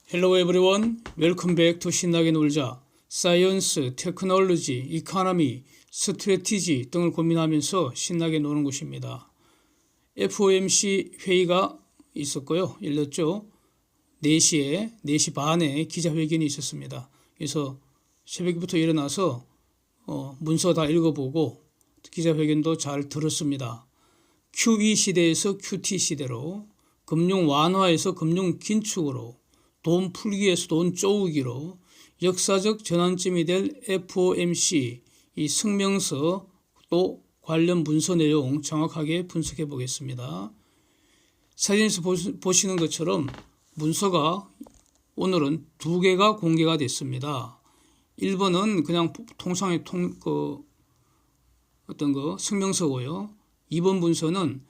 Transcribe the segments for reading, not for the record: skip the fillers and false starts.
Hello everyone, welcome back to 신나게 놀자. 사이언스, 테크놀로지, 이코노미, 스트래티지 등을 고민하면서 신나게 노는 곳입니다. FOMC 회의가 있었고요. 열렸죠. 4시 반에 기자회견이 있었습니다. 그래서 새벽부터 일어나서 문서 다 읽어보고 기자회견도 잘 들었습니다. QE 시대에서 QT 시대로, 금융 완화에서 금융 긴축으로, 돈 풀기에서 돈 쪼우기로 역사적 전환점이 될 FOMC 이 성명서 또 관련 문서 내용 정확하게 분석해 보겠습니다. 사진에서 보시는 것처럼 문서가 오늘은 2개가 공개가 됐습니다. 1번은 그냥 통상의 성명서고요. 2번 문서는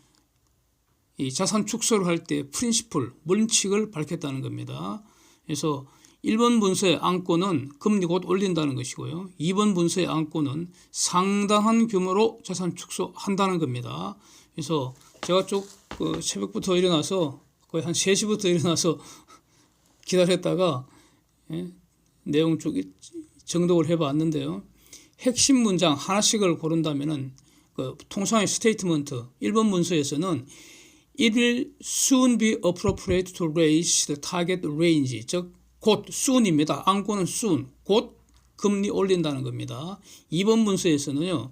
이 자산 축소를 할 때 프린시플, 원칙을 밝혔다는 겁니다. 그래서 1번 문서의 안건은 금리 곧 올린다는 것이고요. 2번 문서의 안건은 상당한 규모로 자산 축소한다는 겁니다. 그래서 제가 새벽부터 일어나서 거의 한 3시부터 일어나서 기다렸다가 내용 쭉 정독을 해봤는데요. 핵심 문장 하나씩을 고른다면은 통상의 스테이트먼트 1번 문서에서는 It will soon be appropriate to raise the target range. 즉, 곧 soon입니다. 안건은 soon. 곧 금리 올린다는 겁니다. 2번 문서에서는요.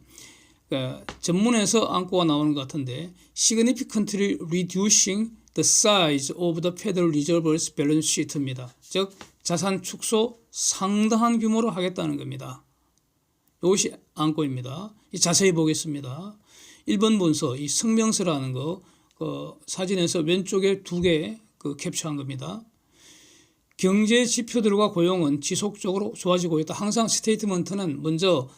전문에서 안건가 나오는 것 같은데 significantly reducing the size of the Federal Reserve's balance sheet입니다. 즉, 자산 축소 상당한 규모로 하겠다는 겁니다. 이것이 안건입니다. 자세히 보겠습니다. 1번 문서, 이 성명서라는 거 사진에서 왼쪽에 2개 캡처한 겁니다. 경제 지표들과 고용은 지속적으로 좋아지고 있다. 항상 스테이트먼트는 먼저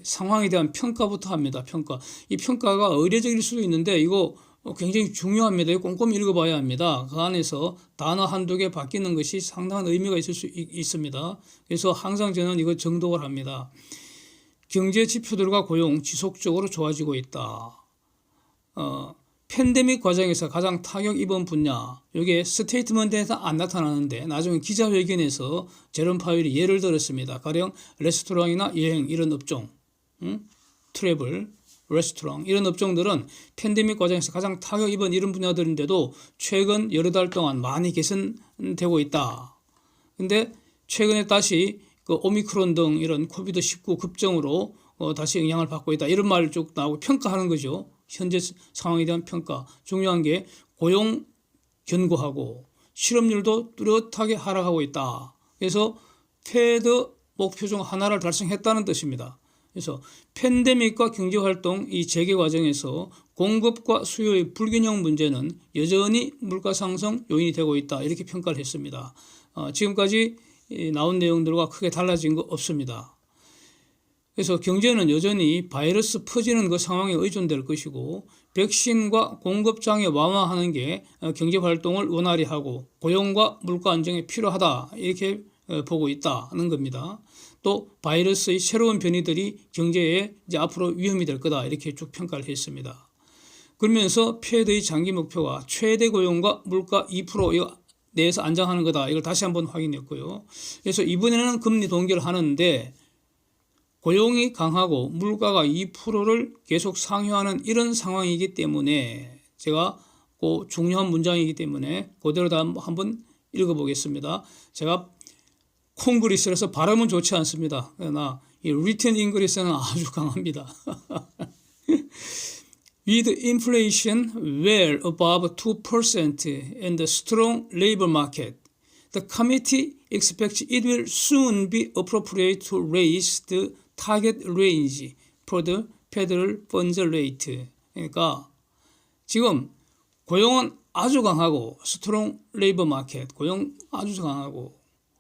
상황에 대한 평가부터 합니다. 평가. 이 평가가 의례적일 수도 있는데 이거 굉장히 중요합니다. 꼼꼼히 읽어봐야 합니다. 그 안에서 단어 한두 개 바뀌는 것이 상당한 의미가 있을 수 있습니다. 그래서 항상 저는 이거 정독을 합니다. 경제 지표들과 고용 지속적으로 좋아지고 있다. 팬데믹 과정에서 가장 타격 입은 분야, 이게 스테이트먼트에서 안 나타나는데 나중에 기자회견에서 제롬 파웰이 예를 들었습니다. 가령 레스토랑이나 여행 이런 업종, 트래블, 레스토랑 이런 업종들은 팬데믹 과정에서 가장 타격 입은 이런 분야들인데도 최근 여러 달 동안 많이 개선되고 있다. 근데 최근에 다시 오미크론 등 이런 코비드19 급정으로 다시 영향을 받고 있다. 이런 말 쭉 나오고 평가하는 거죠. 현재 상황에 대한 평가. 중요한 게 고용 견고하고 실업률도 뚜렷하게 하락하고 있다. 그래서 패드 목표 중 하나를 달성했다는 뜻입니다. 그래서 팬데믹과 경제활동 이 재개 과정에서 공급과 수요의 불균형 문제는 여전히 물가 상승 요인이 되고 있다. 이렇게 평가를 했습니다. 지금까지 나온 내용들과 크게 달라진 거 없습니다. 그래서 경제는 여전히 바이러스 퍼지는 그 상황에 의존될 것이고 백신과 공급장애 완화하는 게 경제활동을 원활히 하고 고용과 물가 안정에 필요하다 이렇게 보고 있다는 겁니다. 또 바이러스의 새로운 변이들이 경제에 이제 앞으로 위험이 될 거다 이렇게 쭉 평가를 했습니다. 그러면서 패드의 장기 목표가 최대 고용과 물가 2% 내에서 안정하는 거다 이걸 다시 한번 확인했고요. 그래서 이번에는 금리 동결을 하는데 고용이 강하고 물가가 2%를 계속 상회하는 이런 상황이기 때문에 제가 그 중요한 문장이기 때문에 그대로 다 한번 읽어보겠습니다. 제가 콩그리스라서 발음은 좋지 않습니다. 그러나 이 written English는 아주 강합니다. With inflation well above 2% and the strong labor market, the committee expects it will soon be appropriate to raise the target range for the federal funds rate. 그러니까 지금 고용은 아주 강하고 스트롱 레이버 마켓 고용 아주 강하고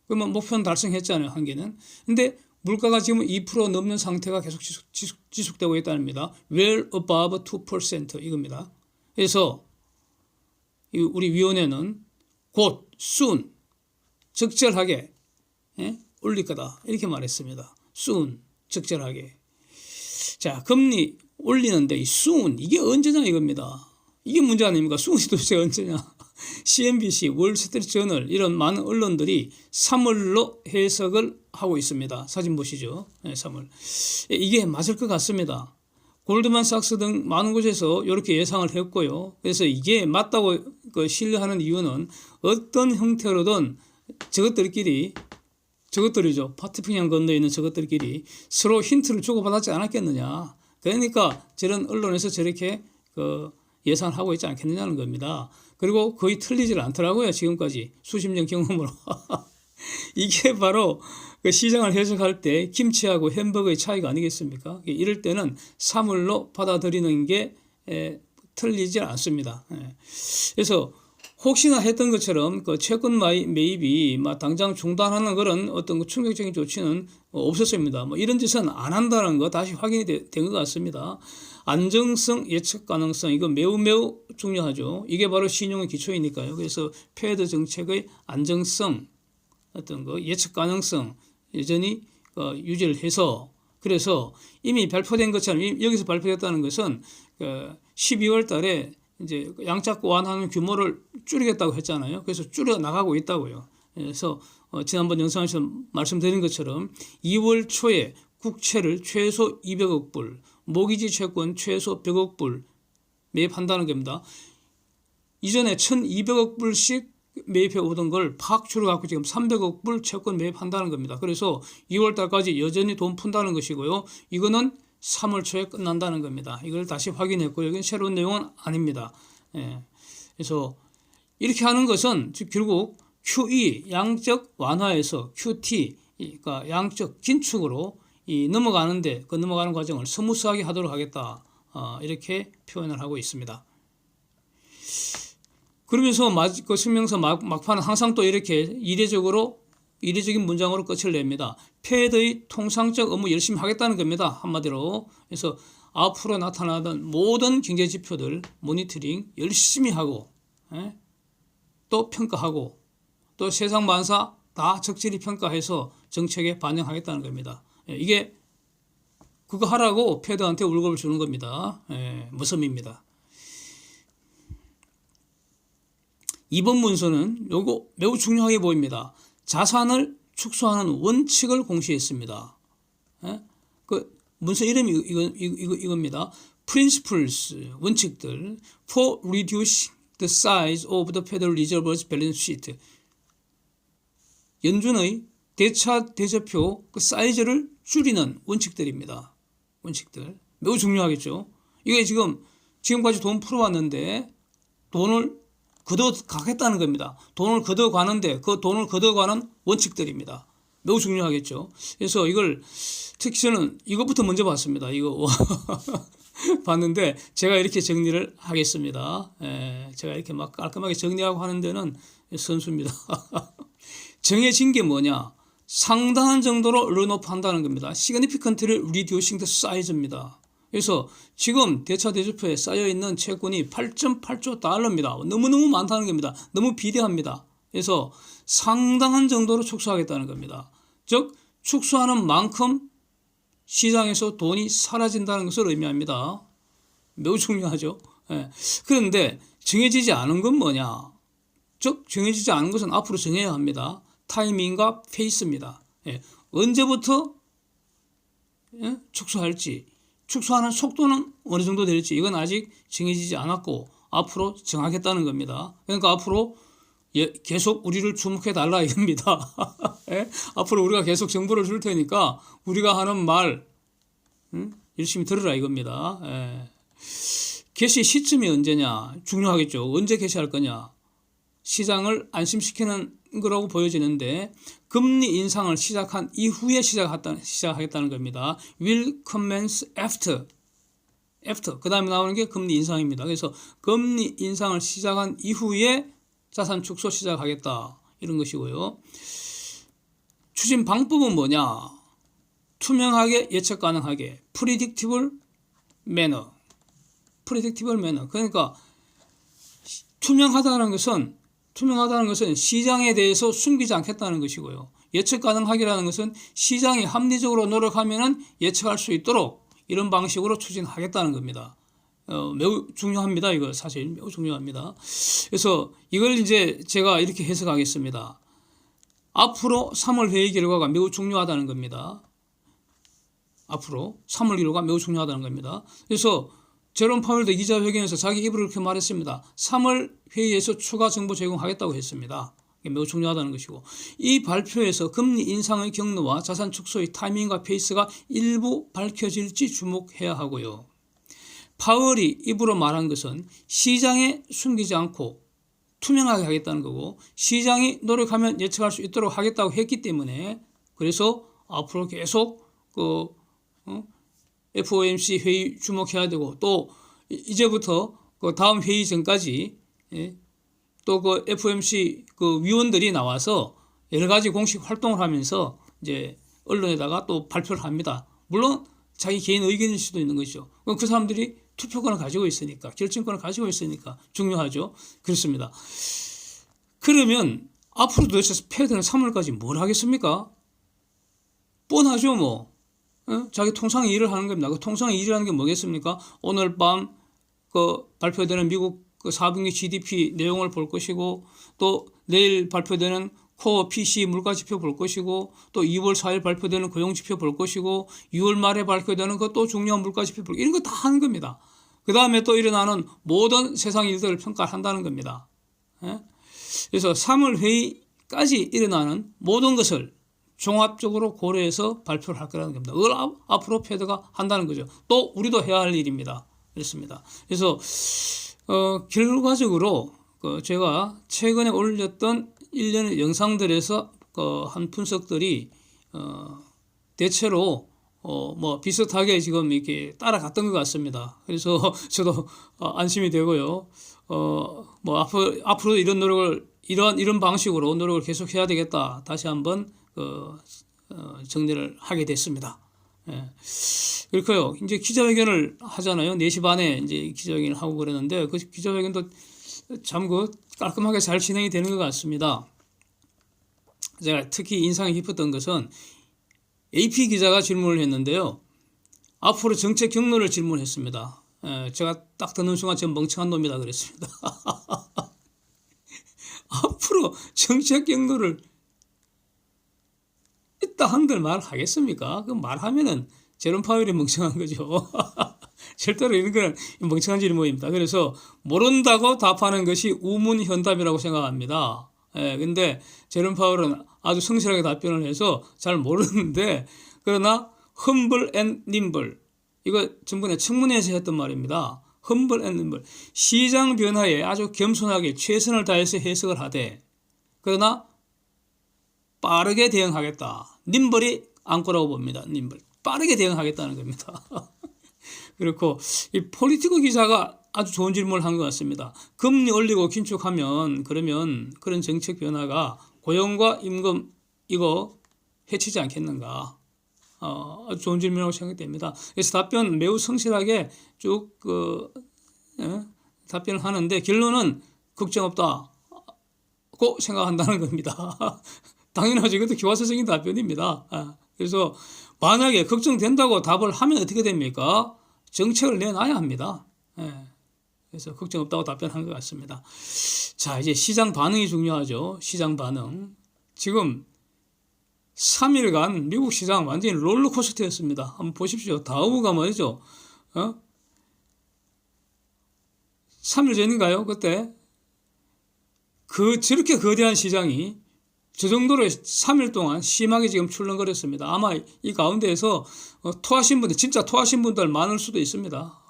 그러면 목표는 달성했잖아요. 한계는. 근데 물가가 지금 2% 넘는 상태가 계속 지속되고 있다는 겁니다. well above 2% 이겁니다. 그래서 우리 위원회는 곧 soon 적절하게 올릴 거다 이렇게 말했습니다. soon 적절하게. 자, 금리 올리는데 이 soon 이게 언제냐 이겁니다. 이게 문제 아닙니까? 수능시 도대체 언제냐? CNBC, 월스트리트저널 이런 많은 언론들이 3월로 해석을 하고 있습니다. 사진 보시죠. 네, 3월. 이게 맞을 것 같습니다. 골드만삭스 등 많은 곳에서 이렇게 예상을 했고요. 그래서 이게 맞다고 신뢰하는 이유는 어떤 형태로든 저것들이죠. 파태평양 건너에 있는 저것들끼리 서로 힌트를 주고받았지 않았겠느냐. 그러니까 저런 언론에서 저렇게 예상을 하고 있지 않겠느냐는 겁니다. 그리고 거의 틀리질 않더라고요. 지금까지 수십 년 경험으로. 이게 바로 그 시장을 해석할 때 김치하고 햄버거의 차이가 아니겠습니까? 이럴 때는 사물로 받아들이는 게 틀리지 않습니다. 그래서 혹시나 했던 것처럼 그 채권 매입이 막 당장 중단하는 그런 어떤 충격적인 조치는 없었습니다. 뭐 이런 짓은 안 한다는 거 다시 확인이 된 것 같습니다. 안정성, 예측 가능성 이거 매우 매우 중요하죠. 이게 바로 신용의 기초이니까요. 그래서 패드 정책의 안정성, 어떤 거 예측 가능성 여전히 유지를 해서 그래서 이미 발표된 것처럼 여기서 발표됐다는 것은 12월 달에 이제 양적 완화하는 규모를 줄이겠다고 했잖아요. 그래서 줄여 나가고 있다고요. 그래서 지난번 영상에서 말씀드린 것처럼 2월 초에 국채를 최소 200억 불, 모기지 채권 최소 100억 불 매입한다는 겁니다. 이전에 1,200억 불씩 매입해 오던 걸 팍 줄여갖고 지금 300억 불 채권 매입한다는 겁니다. 그래서 2월 달까지 여전히 돈 푼다는 것이고요. 이거는 3월 초에 끝난다는 겁니다. 이걸 다시 확인했고요. 이건 새로운 내용은 아닙니다. 그래서 이렇게 하는 것은 즉 결국 QE 양적 완화에서 QT 그러니까 양적 긴축으로 넘어가는데 그 넘어가는 과정을 스무스하게 하도록 하겠다. 이렇게 표현을 하고 있습니다. 그러면서 그 설명서 막판은 항상 또 이렇게 이례적인 문장으로 끝을 냅니다. 패드의 통상적 업무 열심히 하겠다는 겁니다. 한마디로. 그래서 앞으로 나타나던 모든 경제 지표들 모니터링 열심히 하고 또 평가하고 또 세상 만사 다 적절히 평가해서 정책에 반영하겠다는 겁니다. 이게 그거 하라고 패드한테 월급을 주는 겁니다. 무섬입니다. 이번 문서는 요거 매우 중요하게 보입니다. 자산을 축소하는 원칙을 공시했습니다. 그 문서 이름이 이겁니다. Principles, 원칙들 for reducing the size of the Federal Reserve's balance sheet. 연준의 대차 대조표 그 사이즈를 줄이는 원칙들입니다. 원칙들 매우 중요하겠죠. 이게 지금까지 돈 풀어왔는데 돈을 걷어가겠다는 겁니다. 돈을 걷어가는데 그 돈을 걷어가는 원칙들입니다. 매우 중요하겠죠. 그래서 이걸 특히 저는 이것부터 먼저 봤습니다. 이거 봤는데 제가 이렇게 정리를 하겠습니다. 제가 이렇게 막 깔끔하게 정리하고 하는 데는 선수입니다. 정해진 게 뭐냐? 상당한 정도로 런업 한다는 겁니다. significantly reducing the size입니다. 그래서 지금 대차 대조표에 쌓여있는 채권이 8.8조 달러입니다. 너무너무 많다는 겁니다. 너무 비대합니다. 그래서 상당한 정도로 축소하겠다는 겁니다. 즉 축소하는 만큼 시장에서 돈이 사라진다는 것을 의미합니다. 매우 중요하죠. 그런데 정해지지 않은 건 뭐냐? 즉 정해지지 않은 것은 앞으로 정해야 합니다. 타이밍과 페이스입니다. 언제부터 축소할지 축소하는 속도는 어느 정도 될지 이건 아직 정해지지 않았고 앞으로 정하겠다는 겁니다. 그러니까 앞으로 계속 우리를 주목해 달라 이겁니다. 앞으로 우리가 계속 정보를 줄 테니까 우리가 하는 말 열심히 들으라 이겁니다. 개시 시점이 언제냐 중요하겠죠. 언제 개시할 거냐. 시장을 안심시키는 거라고 보여지는데 금리 인상을 시작한 이후에 시작하겠다는 겁니다. will commence after 그 다음에 나오는 게 금리 인상입니다. 그래서 금리 인상을 시작한 이후에 자산 축소 시작하겠다 이런 것이고요. 추진 방법은 뭐냐? 투명하게 예측 가능하게 predictable manner 그러니까 투명하다는 것은 시장에 대해서 숨기지 않겠다는 것이고요. 예측 가능하기라는 것은 시장이 합리적으로 노력하면 예측할 수 있도록 이런 방식으로 추진하겠다는 겁니다. 매우 중요합니다. 이거 사실 매우 중요합니다. 그래서 이걸 이제 제가 이렇게 해석하겠습니다. 앞으로 3월 회의 결과가 매우 중요하다는 겁니다. 앞으로 3월 결과가 매우 중요하다는 겁니다. 그래서 제롬 파웰도 기자회견에서 자기 입으로 그렇게 말했습니다. 3월 회의에서 추가 정보 제공하겠다고 했습니다. 이게 매우 중요하다는 것이고, 이 발표에서 금리 인상의 경로와 자산 축소의 타이밍과 페이스가 일부 밝혀질지 주목해야 하고요. 파월이 입으로 말한 것은 시장에 숨기지 않고 투명하게 하겠다는 거고, 시장이 노력하면 예측할 수 있도록 하겠다고 했기 때문에, 그래서 앞으로 계속 FOMC 회의 주목해야 되고, 또 이제부터 그 다음 회의 전까지 또 그 FOMC 그 위원들이 나와서 여러 가지 공식 활동을 하면서 이제 언론에다가 또 발표를 합니다. 물론 자기 개인 의견일 수도 있는 것이죠. 그 사람들이 투표권을 가지고 있으니까, 결정권을 가지고 있으니까 중요하죠. 그렇습니다. 그러면 앞으로 도대체 패드는 3월까지 뭘 하겠습니까? 뻔하죠, 뭐. 자기 통상 일을 하는 겁니다. 그 통상 일이라는 게 뭐겠습니까? 오늘 밤 그 발표되는 미국 그 4분기 GDP 내용을 볼 것이고, 또 내일 발표되는 코어 PC 물가 지표 볼 것이고, 또 2월 4일 발표되는 고용 지표 볼 것이고, 6월 말에 발표되는 그 또 중요한 물가 지표 볼, 이런 거 다 하는 겁니다. 그 다음에 또 일어나는 모든 세상 일들을 평가한다는 겁니다. 그래서 3월 회의까지 일어나는 모든 것을 종합적으로 고려해서 발표를 할 거라는 겁니다. 그걸 앞으로 패드가 한다는 거죠. 또 우리도 해야 할 일입니다. 그렇습니다. 그래서 결과적으로 제가 최근에 올렸던 일련의 영상들에서 한 분석들이 대체로 뭐 비슷하게 지금 이렇게 따라갔던 것 같습니다. 그래서 저도 안심이 되고요. 뭐 앞으로 이런 노력을 이런 방식으로 노력을 계속 해야 되겠다. 다시 한번 정리를 하게 됐습니다. 예. 그렇고요. 이제 기자회견을 하잖아요. 4시 반에 이제 기자회견을 하고 그러는데, 그 기자회견도 참 깔끔하게 잘 진행이 되는 것 같습니다. 제가 특히 인상이 깊었던 것은 AP 기자가 질문을 했는데요. 앞으로 정책 경로를 질문했습니다. 제가 딱 듣는 순간 전 멍청한 놈이다 그랬습니다. 앞으로 정책 경로를 있다 한들 말하겠습니까? 그 말하면은 제롬 파웰이 멍청한 거죠. 절대로 이런 건 멍청한 질문입니다. 그래서 모른다고 답하는 것이 우문현답이라고 생각합니다. 근데 제롬 파웰은 아주 성실하게 답변을 해서 잘 모르는데, 그러나 humble and nimble, 이거 전번에 청문회에서 했던 말입니다. humble and nimble, 시장 변화에 아주 겸손하게 최선을 다해서 해석을 하되, 그러나 빠르게 대응하겠다. nim블이 안고라고 봅니다. nimble. 빠르게 대응하겠다는 겁니다. 그렇고 이 폴리티코 기자가 아주 좋은 질문을 한 것 같습니다. 금리 올리고 긴축하면 그러면 그런 정책 변화가 고용과 임금 이거 해치지 않겠는가? 아주 좋은 질문이라고 생각됩니다. 그래서 답변 매우 성실하게 쭉 답변을 하는데, 결론은 걱정 없다고 생각한다는 겁니다. 당연하죠. 이것도 교과서적인 답변입니다. 그래서 만약에 걱정된다고 답을 하면 어떻게 됩니까? 정책을 내놔야 합니다. 그래서 걱정 없다고 답변한 것 같습니다. 자, 이제 시장 반응이 중요하죠. 시장 반응. 지금 3일간 미국 시장 완전히 롤러코스터였습니다. 한번 보십시오. 다우가 말이죠. 3일 전인가요? 그때 저렇게 거대한 시장이 저 정도로 3일 동안 심하게 지금 출렁거렸습니다. 아마 이 가운데에서 토하신 분들, 진짜 토하신 분들 많을 수도 있습니다.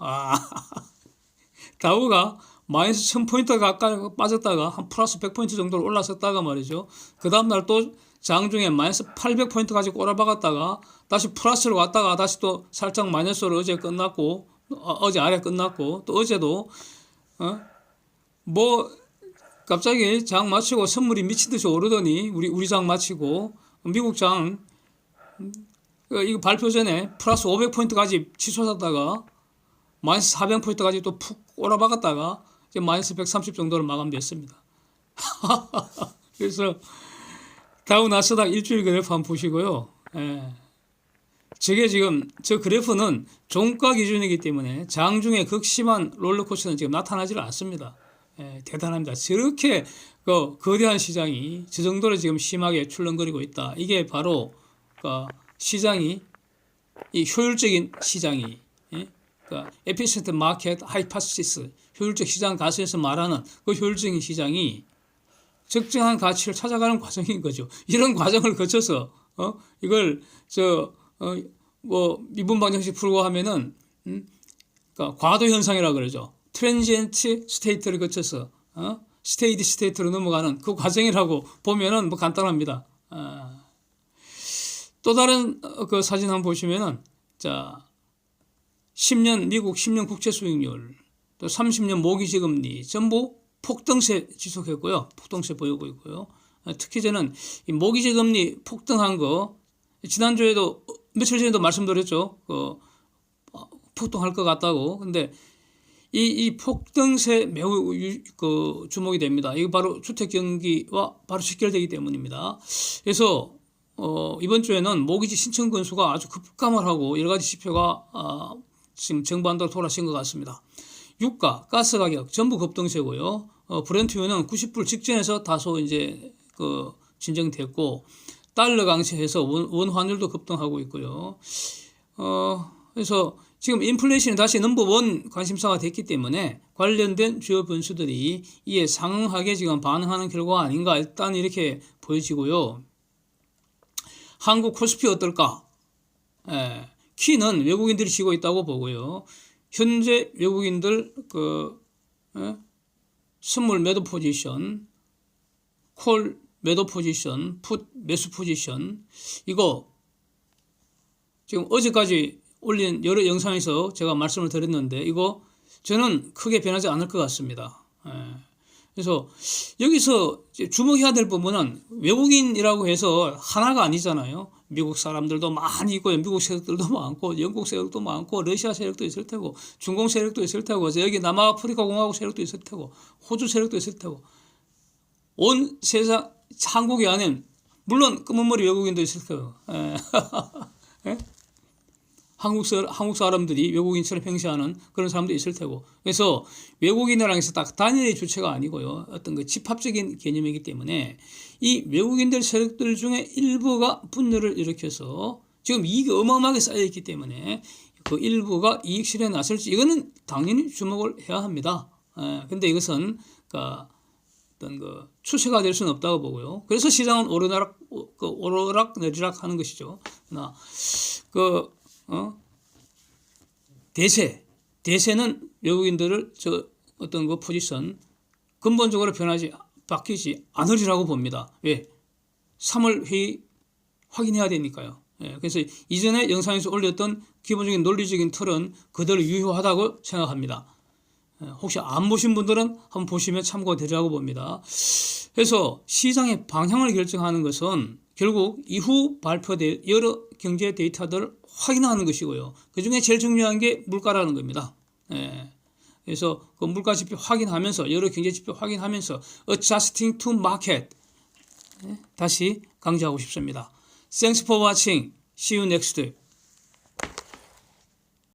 다우가 마이너스 1000포인트 가까이 빠졌다가 한 플러스 100포인트 정도로 올랐었다가 말이죠. 그 다음날 또 장중에 마이너스 800포인트까지 꼬라박았다가 다시 플러스로 왔다가 다시 또 살짝 마이너스로 어제 끝났고, 어제 아래 끝났고, 또 어제도 갑자기 장 마치고 선물이 미친 듯이 오르더니 우리 장 마치고 미국 장 이거 발표 전에 플러스 500포인트까지 치솟았다가 마이너스 400포인트까지 또 푹 꼬라박았다가 이제 마이너스 130 정도로 마감됐습니다. 그래서 다우 나스닥 일주일 그래프 한번 보시고요. 저게 지금 저 그래프는 종가 기준이기 때문에 장중에 극심한 롤러코스터는 지금 나타나지를 않습니다. 대단합니다. 저렇게 그 거대한 시장이 저 정도로 지금 심하게 출렁거리고 있다. 이게 바로 그 시장이 이 효율적인 시장이 그러니까 에피센트 마켓 하이파시스 효율적 시장 가설에서 말하는 그 효율적인 시장이 적정한 가치를 찾아가는 과정인 거죠. 이런 과정을 거쳐서 이걸 뭐 미분 방정식 풀고 하면은 그러니까 과도 현상이라 그러죠. 트랜지엔트 스테이트를 거쳐서 스테이디 스테이트로 넘어가는 그 과정이라고 보면은 뭐 간단합니다. 또 다른 그 사진 한번 보시면은 자 10년 미국 10년 국채 수익률 또 30년 모기지 금리 전부 폭등세 지속했고요. 폭등세 보이고 있고요. 특히 저는 이 모기지 금리 폭등한 거 지난주에도 며칠 전에도 말씀드렸죠. 폭등할 것 같다고. 근데 이 폭등세 매우 주목이 됩니다. 이거 바로 주택 경기와 바로 직결되기 때문입니다. 그래서 이번 주에는 모기지 신청 건수가 아주 급감을 하고 여러 가지 지표가 지금 정반대로 돌아선 것 같습니다. 유가, 가스 가격 전부 급등세고요. 브렌트유는 90불 직전에서 다소 이제 진정됐고 달러 강세해서 원 환율도 급등하고 있고요. 그래서 지금 인플레이션이 다시 넘버원 관심사가 됐기 때문에 관련된 주요 변수들이 이에 상응하게 지금 반응하는 결과가 아닌가 일단 이렇게 보여지고요. 한국 코스피 어떨까? 키는 외국인들이 쥐고 있다고 보고요. 현재 외국인들 선물 매도 포지션, 콜 매도 포지션, 풋 매수 포지션 이거 지금 어제까지 올린 여러 영상에서 제가 말씀을 드렸는데 이거 저는 크게 변하지 않을 것 같습니다. 그래서 여기서 주목해야 될 부분은 외국인이라고 해서 하나가 아니잖아요. 미국 사람들도 많이 있고 미국 세력들도 많고 영국 세력도 많고 러시아 세력도 있을 테고 중공 세력도 있을 테고 여기 남아프리카 공화국 세력도 있을 테고 호주 세력도 있을 테고 온 세상 한국이 아닌 물론 검은 머리 외국인도 있을 테고 한국 사람들이 외국인처럼 행세하는 그런 사람도 있을 테고 그래서 외국인이라는 것이 딱 단일의 주체가 아니고요. 어떤 그 집합적인 개념이기 때문에 이 외국인들 세력들 중에 일부가 분열을 일으켜서 지금 이익이 어마어마하게 쌓여있기 때문에 그 일부가 이익 실현에 나설지 이거는 당연히 주목을 해야 합니다. 근데 이것은 어떤 추세가 될 수는 없다고 보고요. 그래서 시장은 오르락 내리락 하는 것이죠. 그러나 대세는 외국인들을 어떤 포지션 근본적으로 바뀌지 않으리라고 봅니다. 왜? 3월 회의 확인해야 되니까요. 그래서 이전에 영상에서 올렸던 기본적인 논리적인 틀은 그대로 유효하다고 생각합니다. 혹시 안 보신 분들은 한번 보시면 참고가 되리라고 봅니다. 그래서 시장의 방향을 결정하는 것은 결국 이후 발표될 여러 경제 데이터들을 확인하는 것이고요. 그중에 제일 중요한 게 물가라는 겁니다. 그래서 그 물가 지표 확인하면서 여러 경제 지표 확인하면서 adjusting to market 다시 강조하고 싶습니다. Thanks for watching. See you next.